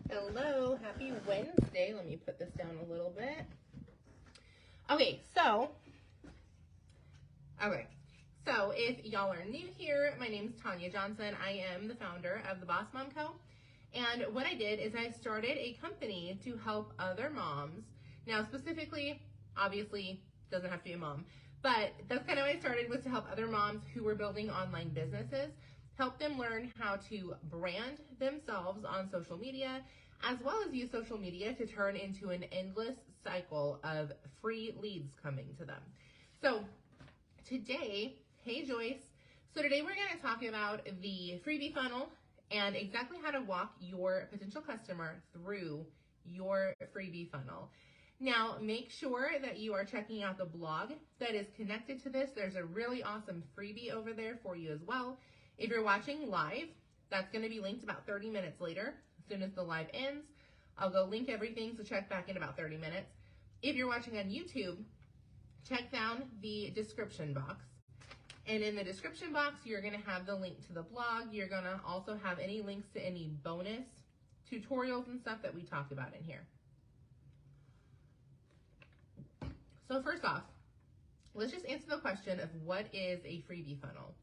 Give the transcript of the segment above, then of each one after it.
Hello, happy Wednesday. Let me put this down a little bit. Okay, so if y'all are new here, my name is Tanya Johnson. I am the founder of the Boss Mom Co. And what I did is I started a company to help other moms. Now, specifically, obviously, doesn't have to be a mom, but that's kind of what I started, was to help other moms who were building online businesses, help them learn how to brand themselves on social media, as well as use social media to turn into an endless cycle of free leads coming to them. So today, hey Joyce, so today we're going to talk about the freebie funnel and exactly how to walk your potential customer through your freebie funnel. Now, make sure that you are checking out the blog that is connected to this. There's a really awesome freebie over there for you as well. If you're watching live, that's going to be linked about 30 minutes later. As soon as the live ends, I'll go link everything, so check back in about 30 minutes. If you're watching on YouTube, check down the description box. And in the description box, you're going to have the link to the blog. You're going to also have any links to any bonus tutorials and stuff that we talked about in here. So first off, let's just answer the question of what is a freebie funnel.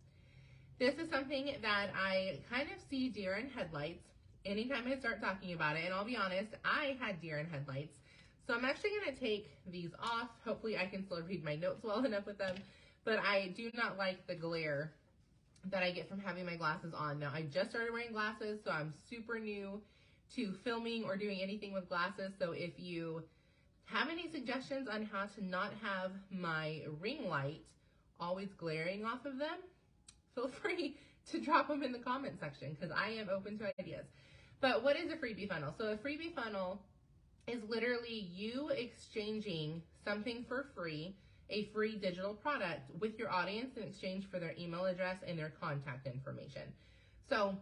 This is something that I kind of see deer in headlights anytime I start talking about it. And I'll be honest, I had deer in headlights. So I'm actually going to take these off. Hopefully I can still read my notes well enough with them. But I do not like the glare that I get from having my glasses on. Now, I just started wearing glasses, so I'm super new to filming or doing anything with glasses. So if you have any suggestions on how to not have my ring light always glaring off of them, feel free to drop them in the comment section, because I am open to ideas. But what is a freebie funnel? So a freebie funnel is literally you exchanging something for free, a free digital product, with your audience in exchange for their email address and their contact information. So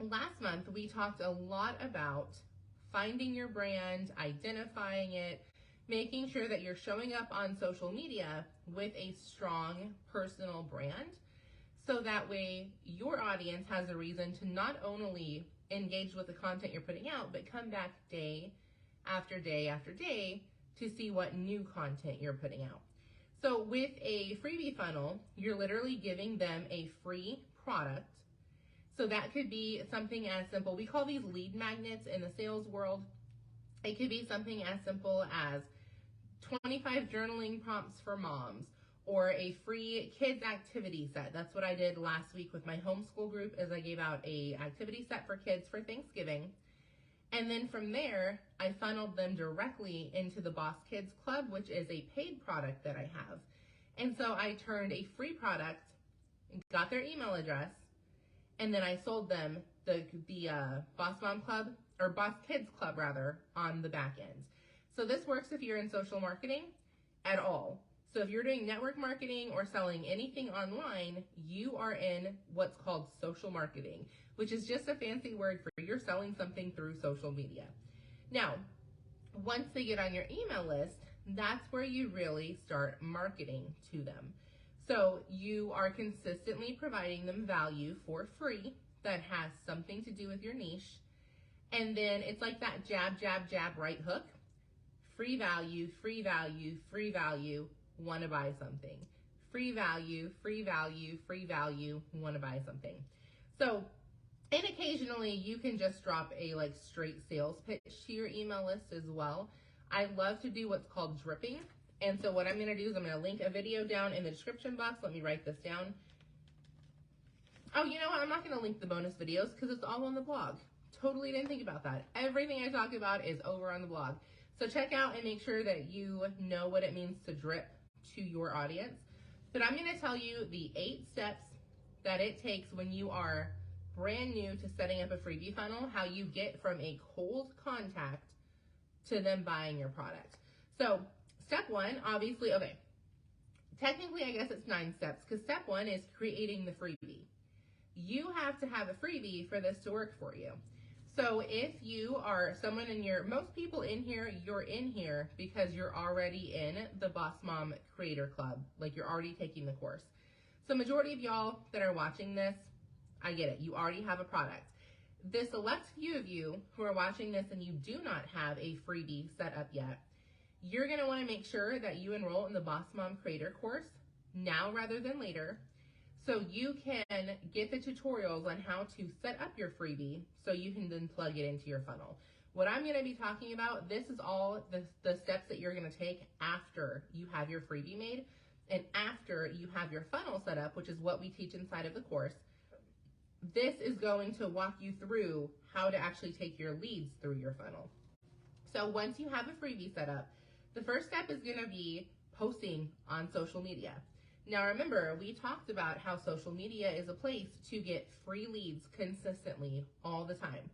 last month we talked a lot about finding your brand, identifying it, making sure that you're showing up on social media with a strong personal brand, so that way your audience has a reason to not only engage with the content you're putting out, but come back day after day after day to see what new content you're putting out. So with a freebie funnel, you're literally giving them a free product. So that could be something as simple, we call these lead magnets in the sales world. It could be something as simple as 25 journaling prompts for moms, or a free kids activity set. That's what I did last week with my homeschool group, is I gave out a activity set for kids for Thanksgiving. And then from there, I funneled them directly into the Boss Kids Club, which is a paid product that I have. And so I turned a free product, got their email address, and then I sold them the Boss Mom Club, or Boss Kids Club rather, on the back end. So this works if you're in social marketing at all. So if you're doing network marketing or selling anything online, you are in what's called social marketing, which is just a fancy word for you're selling something through social media. Now, once they get on your email list, that's where you really start marketing to them. So you are consistently providing them value for free that has something to do with your niche. And then it's like that jab, jab, jab, right hook. Free value, free value, free value, want to buy something. Free value, free value, free value, want to buy something. So, and occasionally you can just drop a straight sales pitch to your email list as well. I love to do what's called dripping. And so what I'm going to do is I'm going to link a video down in the description box. Let me write this down. Oh, you know what? I'm not going to link the bonus videos because it's all on the blog. Totally didn't think about that. Everything I talk about is over on the blog. So check out and make sure that you know what it means to drip to your audience. But I'm going to tell you the 8 steps that it takes when you are brand new to setting up a freebie funnel, how you get from a cold contact to them buying your product. So step 1, obviously, okay, technically I guess it's 9 steps, because step 1 is creating the freebie. You have to have a freebie for this to work for you. So if you are someone most people in here, you're in here because you're already in the Boss Mom Creator Club, like you're already taking the course. So majority of y'all that are watching this, I get it. You already have a product. the select few of you who are watching this and you do not have a freebie set up yet, you're going to want to make sure that you enroll in the Boss Mom Creator course now rather than later, so you can get the tutorials on how to set up your freebie so you can then plug it into your funnel. What I'm going to be talking about, this is all the steps that you're going to take after you have your freebie made and after you have your funnel set up, which is what we teach inside of the course. This is going to walk you through how to actually take your leads through your funnel. So once you have a freebie set up, the first step is going to be posting on social media. Now remember, we talked about how social media is a place to get free leads consistently all the time.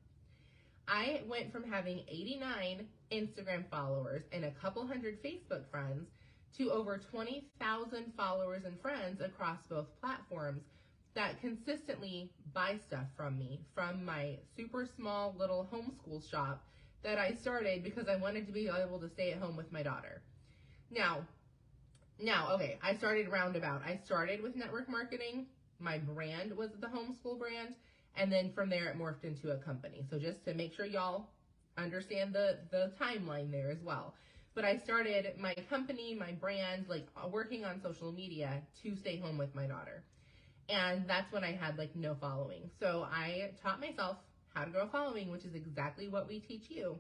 I went from having 89 Instagram followers and a couple hundred Facebook friends to over 20,000 followers and friends across both platforms that consistently buy stuff from me, from my super small little homeschool shop that I started because I wanted to be able to stay at home with my daughter. Now, okay, I started roundabout. I started with network marketing. My brand was the homeschool brand, and then from there it morphed into a company. So just to make sure y'all understand the timeline there as well. But I started my company, my brand, like working on social media to stay home with my daughter. And that's when I had like no following. So I taught myself how to grow a following, which is exactly what we teach you.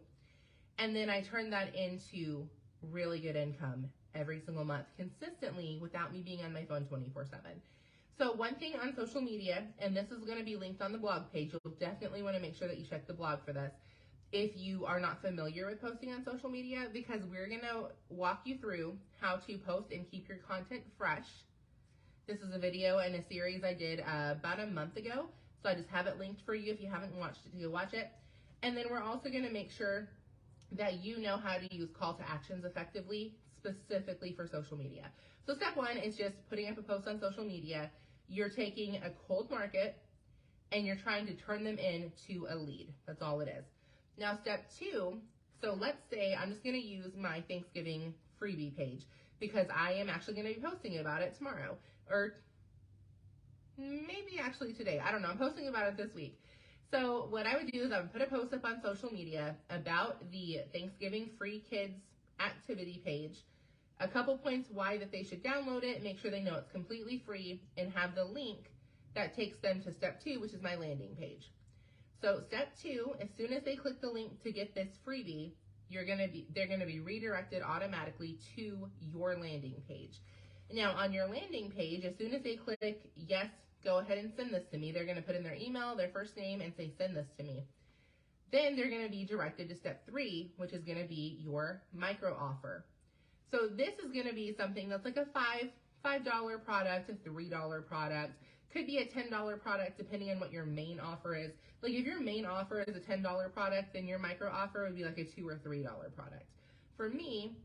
And then I turned that into really good income every single month consistently without me being on my phone 24/7. So one thing on social media, and this is going to be linked on the blog page, you'll definitely want to make sure that you check the blog for this if you are not familiar with posting on social media, because we're going to walk you through how to post and keep your content fresh. This is a video and a series I did about a month ago, so I just have it linked for you if you haven't watched it to go watch it. And then we're also going to make sure that you know how to use call to actions effectively, specifically for social media. So step one is just putting up a post on social media. You're taking a cold market and you're trying to turn them into a lead. That's all it is. Now step two, so let's say I'm just going to use my Thanksgiving freebie page because I am actually going to be posting about it tomorrow, or maybe actually today. I don't know. I'm posting about it this week. So what I would do is I would put a post up on social media about the Thanksgiving Free Kids activity page, a couple points why that they should download it, make sure they know it's completely free, and have the link that takes them to step two, which is my landing page. So step two, as soon as they click the link to get this freebie, they're going to be redirected automatically to your landing page. Now on your landing page, as soon as they click yes, go ahead and send this to me, they're going to put in their email, their first name, and say send this to me. Then they're going to be directed to step three, which is going to be your micro offer. So this is going to be something that's like a $5 product, a $3 product, could be a $10 product depending on what your main offer is. Like if your main offer is a $10 product, then your micro offer would be like a $2 or $3 product. For me,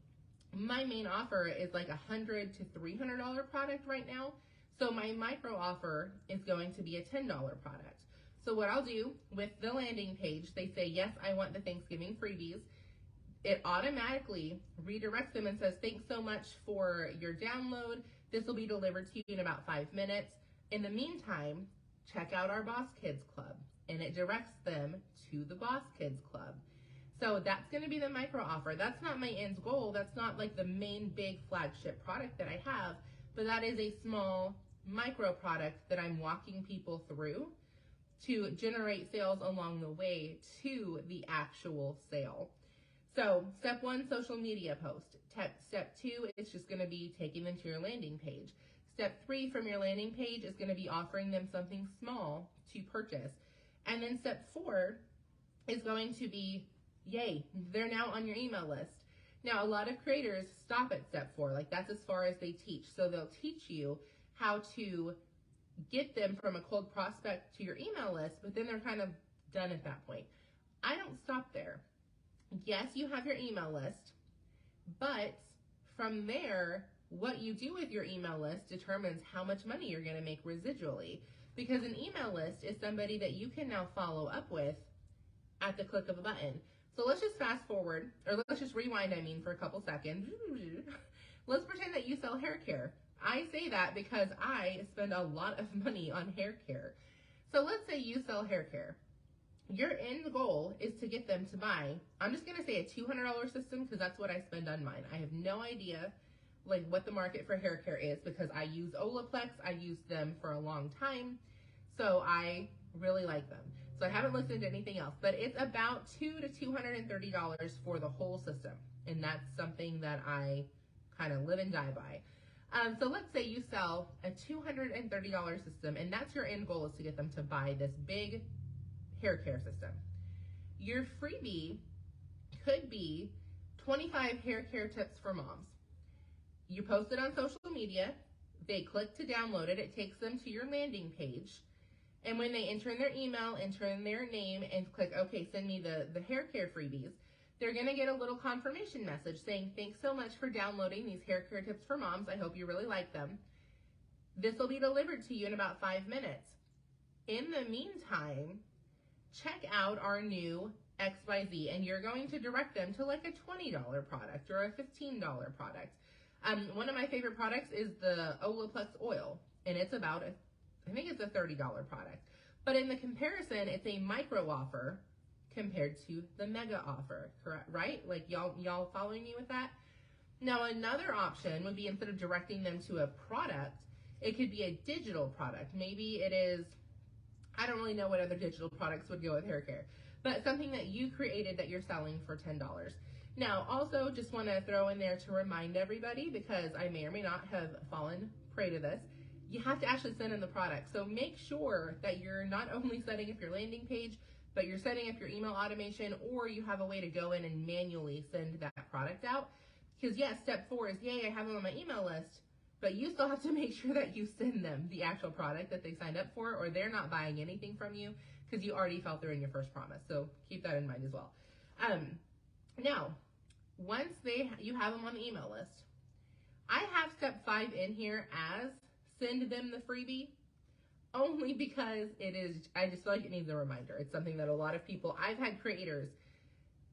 my main offer is like a $100 to $300 product right now. So my micro offer is going to be a $10 product. So what I'll do with the landing page, they say, yes, I want the Thanksgiving freebies. It automatically redirects them and says, thanks so much for your download. This will be delivered to you in about 5 minutes. In the meantime, check out our Boss Kids Club. And it directs them to the Boss Kids Club. So that's going to be the micro offer. That's not my end goal. That's not like the main big flagship product that I have, but that is a small micro product that I'm walking people through to generate sales along the way to the actual sale. So step one, social media post. Step two is just going to be taking them to your landing page. Step three from your landing page is going to be offering them something small to purchase. And then step four is going to be, yay, they're now on your email list. Now, a lot of creators stop at step four, like that's as far as they teach. So they'll teach you how to get them from a cold prospect to your email list, but then they're kind of done at that point. I don't stop there. Yes, you have your email list, but from there, what you do with your email list determines how much money you're going to make residually, because an email list is somebody that you can now follow up with at the click of a button. So let's just fast forward, or let's just rewind, for a couple seconds. Let's pretend that you sell hair care. I say that because I spend a lot of money on hair care. So let's say you sell hair care. your end goal is to get them to buy, I'm just going to say a $200 system because that's what I spend on mine. I have no idea like what the market for hair care is because I use Olaplex. I used them for a long time, so I really like them. So I haven't looked into anything else, but it's about $200 to $230 for the whole system, and that's something that I kind of live and die by. So let's say you sell a $230 system, and that's your end goal is to get them to buy this big hair care system. Your freebie could be 25 hair care tips for moms. You post it on social media, they click to download it, it takes them to your landing page, and when they enter in their email, enter in their name, and click, okay, send me the hair care freebies, they're going to get a little confirmation message saying, thanks so much for downloading these hair care tips for moms. I hope you really like them. This will be delivered to you in about 5 minutes. In the meantime, check out our new XYZ, and you're going to direct them to like a $20 product or a $15 product. One of my favorite products is the Olaplex oil, and it's about I think it's a $30 product. But in the comparison, it's a micro offer compared to the mega offer, correct? Right? Like y'all following me with that? Now another option would be instead of directing them to a product, it could be a digital product. Maybe it is, I don't really know what other digital products would go with hair care, but something that you created that you're selling for $10. Now, also just want to throw in there to remind everybody, because I may or may not have fallen prey to this, you have to actually send in the product. So make sure that you're not only setting up your landing page, but you're setting up your email automation, or you have a way to go in and manually send that product out. Because yes, step 4 is, yay, I have them on my email list, but you still have to make sure that you send them the actual product that they signed up for, or they're not buying anything from you because you already fell through in your first promise. So keep that in mind as well. Now, once you have them on the email list, I have step 5 in here as send them the freebie, only because I just feel like it needs a reminder. It's something that a lot of people, I've had creators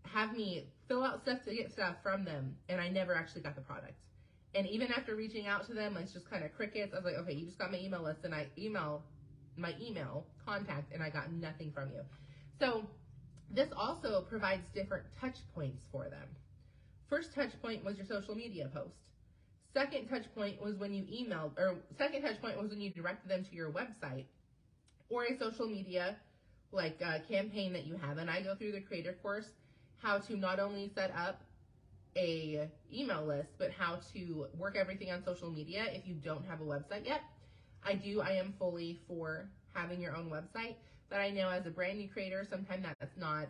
have me fill out stuff to get stuff from them, and I never actually got the product. And even after reaching out to them, it's just kind of crickets. I was like, okay, you just got my email list, and I email my email contact, and I got nothing from you. So this also provides different touch points for them. First touch point was your social media post. Second touch point was when you emailed, or second touch point was when you directed them to your website or a social media like campaign that you have. And I go through the creator course how to not only set up a email list, but how to work everything on social media if you don't have a website yet. I am fully for having your own website, but I know as a brand new creator, sometimes that's not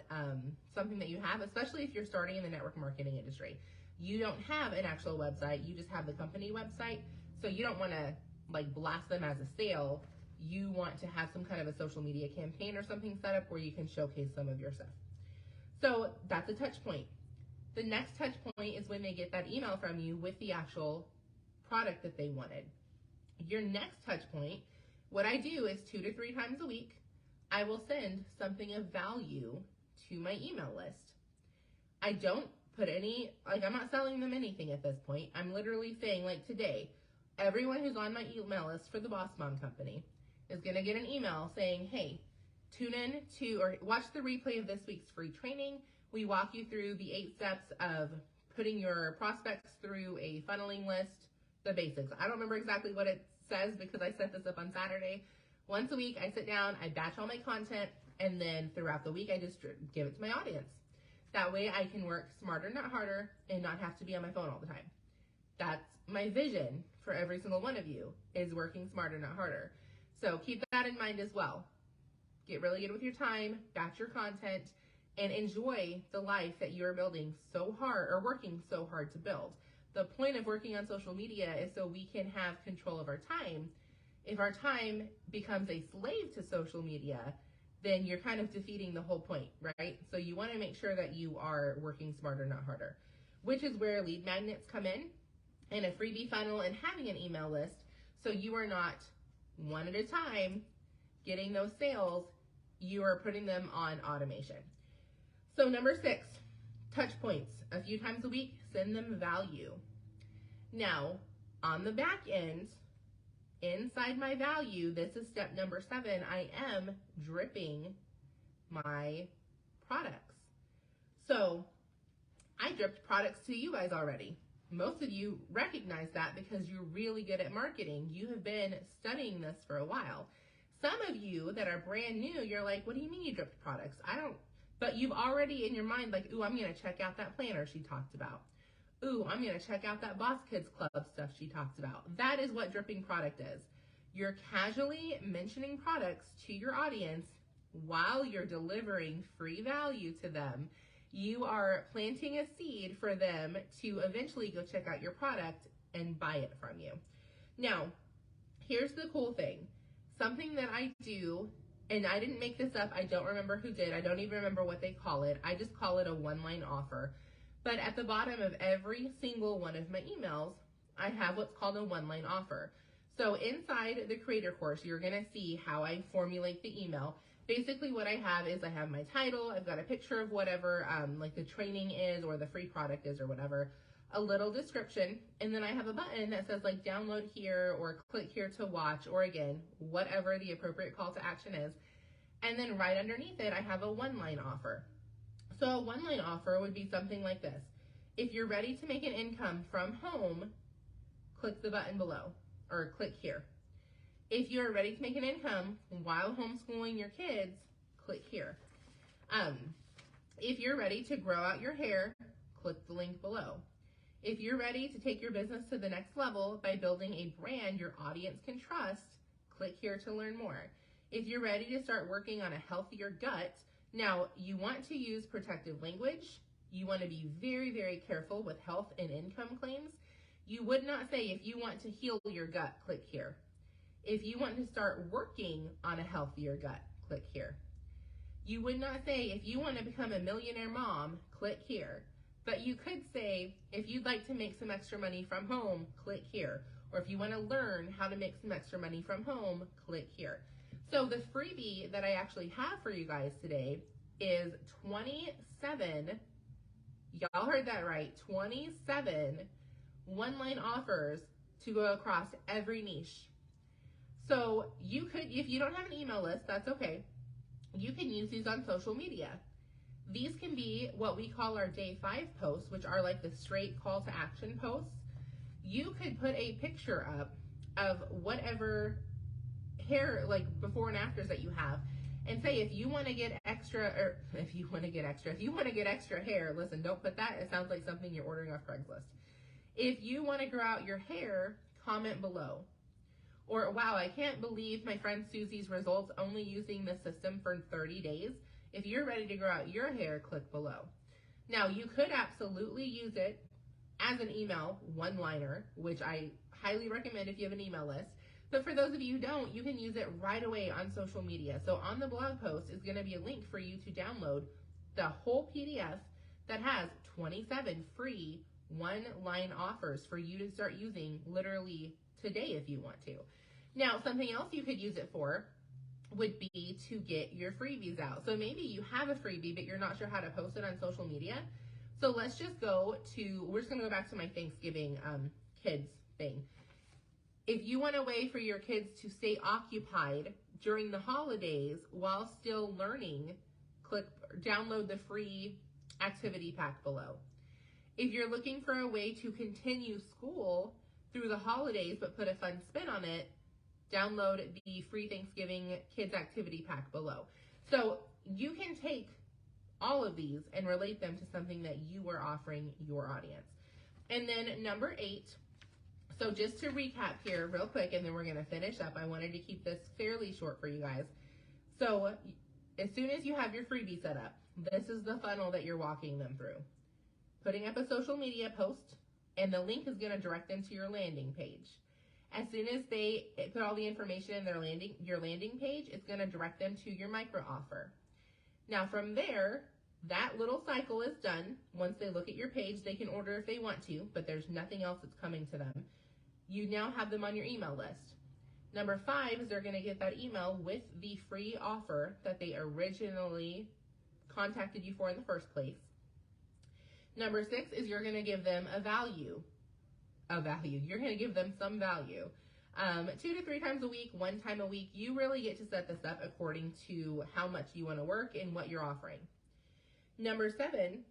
something that you have, especially if you're starting in the network marketing industry. You don't have an actual website, you just have the company website, so you don't want to like blast them as a sale. You want to have some kind of a social media campaign or something set up where you can showcase some of your stuff. So that's a touch point. The next touch point is when they get that email from you with the actual product that they wanted. Your next touch point, what I do is 2 to 3 times a week, I will send something of value to my email list. I don't put any, like I'm not selling them anything at this point. I'm literally saying, like today, everyone who's on my email list for the Boss Mom Company is going to get an email saying, hey, tune in to, or watch the replay of this week's free training. We walk you through the 8 steps of putting your prospects through a funneling list, the basics. I don't remember exactly what it says because I set this up on Saturday. Once a week, I sit down, I batch all my content, and then throughout the week, I just give it to my audience. That way I can work smarter, not harder, and not have to be on my phone all the time. That's my vision for every single one of you, is working smarter, not harder. So keep that in mind as well. Get really good with your time, batch your content, and enjoy the life that you're building so hard, or working so hard to build. The point of working on social media is so we can have control of our time. If our time becomes a slave to social media, then you're kind of defeating the whole point, right? So you want to make sure that you are working smarter, not harder, which is where lead magnets come in, and a freebie funnel, and having an email list, so you are not one at a time getting those sales, you are putting them on automation. So number 6, touch points. A few times a week, send them value. Now, on the back end, inside my value, this is step number 7, I am dripping my products. So I dripped products to you guys already. Most of you recognize that because you're really good at marketing. You have been studying this for a while. Some of you that are brand new, you're like, what do you mean you dripped products? But you've already in your mind like, ooh, I'm going to check out that planner she talked about. Ooh, I'm going to check out that Boss Kids Club stuff she talked about. That is what dripping product is. You're casually mentioning products to your audience while you're delivering free value to them. You are planting a seed for them to eventually go check out your product and buy it from you. Now, here's the cool thing. Something that I do, and I didn't make this up, I don't remember who did, I don't even remember what they call it, I just call it a one-line offer. But at the bottom of every single one of my emails, I have what's called a one-line offer. So inside the creator course, you're gonna see how I formulate the email. Basically what I have is I have my title, I've got a picture of whatever like the training is or the free product is or whatever, a little description, and then I have a button that says like download here or click here to watch, or again, whatever the appropriate call to action is. And then right underneath it, I have a one-line offer. So a one-line offer would be something like this. If you're ready to make an income from home, click the button below or click here. If you're ready to make an income while homeschooling your kids, click here. If you're ready to grow out your hair, click the link below. If you're ready to take your business to the next level by building a brand your audience can trust, click here to learn more. If you're ready to start working on a healthier gut, now you want to use protective language. You want to be very, very careful with health and income claims. You would not say if you want to heal your gut, click here. If you want to start working on a healthier gut, click here. You would not say if you want to become a millionaire mom, click here. But you could say, if you'd like to make some extra money from home, click here. Or if you want to learn how to make some extra money from home, click here. So the freebie that I actually have for you guys today is 27, y'all heard that right, 27 one-line offers to go across every niche. So you could, if you don't have an email list, that's okay. You can use these on social media. These can be what we call our day 5 posts, which are like the straight call to action posts. You could put a picture up of whatever hair, like before and afters that you have, and say if you want to get extra, or if you want to get extra hair, listen, don't put that, it sounds like something you're ordering off Craigslist. If you want to grow out your hair, comment below. Or, wow, I can't believe my friend Susie's results only using this system for 30 days. If you're ready to grow out your hair, click below. Now, you could absolutely use it as an email one-liner, which I highly recommend if you have an email list. But for those of you who don't, you can use it right away on social media. So on the blog post is going to be a link for you to download the whole PDF that has 27 free one-line offers for you to start using literally today if you want to. Now, something else you could use it for would be to get your freebies out. So maybe you have a freebie, but you're not sure how to post it on social media. So let's just go to, we're just gonna go back to my Thanksgiving kids thing. If you want a way for your kids to stay occupied during the holidays while still learning, download the free activity pack below. If you're looking for a way to continue school through the holidays but put a fun spin on it, download the free Thanksgiving kids activity pack below. So you can take all of these and relate them to something that you are offering your audience. And then number 8, so just to recap here real quick, and then we're gonna finish up. I wanted to keep this fairly short for you guys. So as soon as you have your freebie set up, this is the funnel that you're walking them through. Putting up a social media post, and the link is gonna direct them to your landing page. As soon as they put all the information in your landing page, it's gonna direct them to your micro offer. Now from there, that little cycle is done. Once they look at your page, they can order if they want to, but there's nothing else that's coming to them. You now have them on your email list. Number 5 is they're gonna get that email with the free offer that they originally contacted you for in the first place. Number 6 is you're gonna give them a value. You're gonna give them some value. 2 to 3 times a week, 1 time a week. You really get to set this up according to how much you want to work and what you're offering. Number 7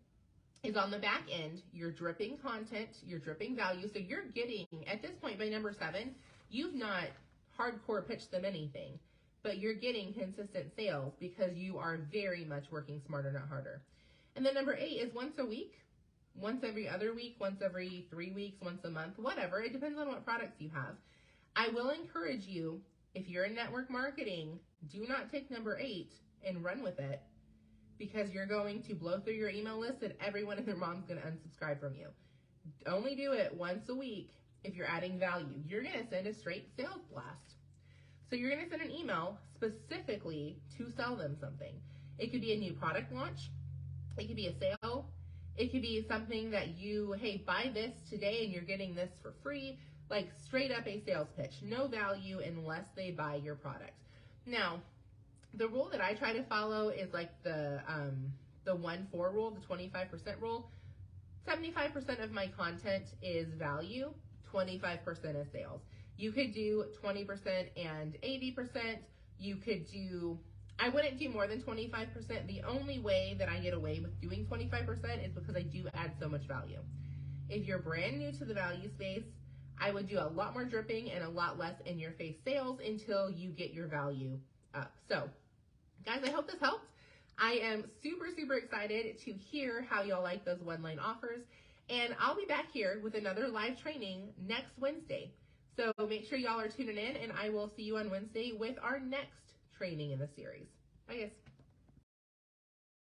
is on the back end. You're dripping content, you're dripping value. So you're getting, at this point by number 7, you've not hardcore pitched them anything, but you're getting consistent sales because you are very much working smarter, not harder. And then number 8 is once a week, once every other week, once every 3 weeks, once a month, whatever. It depends on what products you have. I will encourage you, if you're in network marketing, do not take number 8 and run with it, because you're going to blow through your email list and everyone and their mom's going to unsubscribe from you. Only do it once a week if you're adding value. You're going to send a straight sales blast. So you're going to send an email specifically to sell them something. It could be a new product launch. It could be a sale. It could be something that you, hey, buy this today and you're getting this for free. Like straight up a sales pitch. No value unless they buy your product. Now, the rule that I try to follow is like the 1-4 rule, the 25% rule. 75% of my content is value, 25% is sales. You could do 20% and 80%. You could do, I wouldn't do more than 25%. The only way that I get away with doing 25% is because I do add so much value. If you're brand new to the value space, I would do a lot more dripping and a lot less in-your-face sales until you get your value up. So, guys, I hope this helped. I am super, super excited to hear how y'all like those one-line offers. And I'll be back here with another live training next Wednesday. So make sure y'all are tuning in, and I will see you on Wednesday with our next training in the series. Bye, guys.